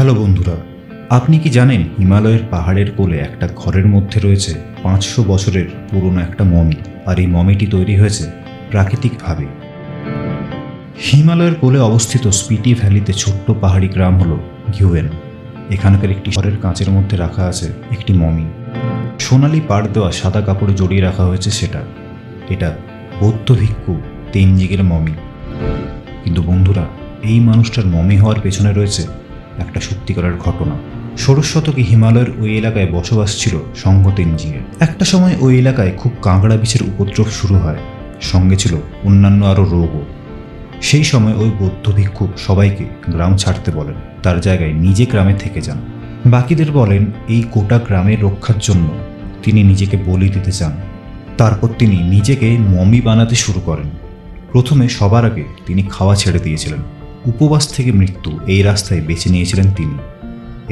Hello বন্ধুরা, আপনি কি জানেন হিমালয়ের পাহাড়ের কোলে একটা ঘরের মধ্যে রয়েছে 500 বছরের পুরনো একটা মমি। আর এই মমিটি তৈরি হয়েছে প্রাকৃতিকভাবে। হিমালয়ের কোলে অবস্থিত স্পিটি ভ্যালিতে ছোট্ট পাহাড়ি গ্রাম হলো ঘিউয়েন। এখানকার একটি ঘরের কাঁচের মধ্যে রাখা আছে একটি মমি। সোনালি পাড় দেওয়া সাদা কাপড়ে জড়িয়ে রাখা হয়েছে সেটা। এটা বৌদ্ধ ভিক্ষু তেনজিংয়ের মমি। কিন্তু বন্ধুরা, এই মানুষটার মমি হওয়ার পেছনে রয়েছে একটা সত্যিকারের ঘটনা। ষোড়শ শতকে হিমালয়ের ওই এলাকায় বসবাস ছিল সঙ্ঘ তেনজিংয়ের। একটা সময় ওই এলাকায় খুব কাঁকড়া বিছের উপদ্রব শুরু হয়, সঙ্গে ছিল অন্যান্য আরও রোগও। সেই সময় ওই বৌদ্ধ ভিক্ষু সবাইকে গ্রাম ছাড়তে বলেন, তার জায়গায় নিজে গ্রামে থেকে যান। বাকিদের বলেন এই গোটা গ্রামের রক্ষার জন্য তিনি নিজেকে বলি দিতে চান। তারপর তিনি নিজেকে মমি বানাতে শুরু করেন। প্রথমে সবার আগে তিনি খাওয়া ছেড়ে দিয়েছিলেন। উপবাস থেকে মৃত্যু এই রাস্তায় বেছে নিয়েছিলেন তিনি।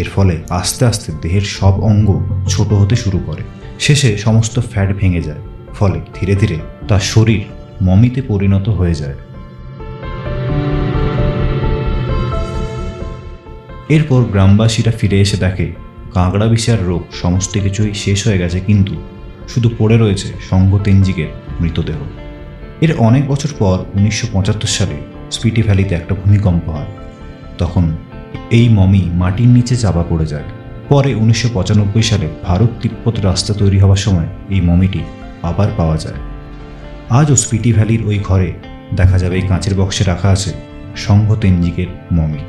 এর ফলে আস্তে আস্তে দেহের সব অঙ্গ ছোট হতে শুরু করে। শেষে সমস্ত ফ্যাট ভেঙে যায়, ফলে ধীরে ধীরে তার শরীর মমিতে পরিণত হয়ে যায়। এরপর গ্রামবাসীরা ফিরে এসে দেখে কাঁকড়া বিছার রোগ সমস্ত কিছুই শেষ হয়ে গেছে, কিন্তু শুধু পড়ে রয়েছে সঙ্ঘ তেনজিংয়ের মৃতদেহ। এর অনেক বছর পর 1975 সালে স্পিটি ভ্যালিতে একটা ভূমিকম্প হয়। তখন এই মমি মাটির নিচে চাপা পড়ে যায়। পরে 1995 সালে ভারত তিব্বত রাস্তা তৈরি হওয়ার সময় এই মমিটি আবার পাওয়া যায়। আজও স্পিটি ভ্যালির ওই ঘরে দেখা যাবে এই কাঁচের বক্সে রাখা আছে সঙ্ঘ তেনজিংয়ের মমি।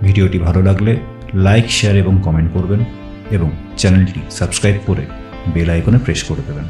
ভিডিওটি ভালো লাগলে লাইক, শেয়ার এবং কমেন্ট করবেন এবং চ্যানেলটি সাবস্ক্রাইব করে বেল আইকনে প্রেস করে দেবেন।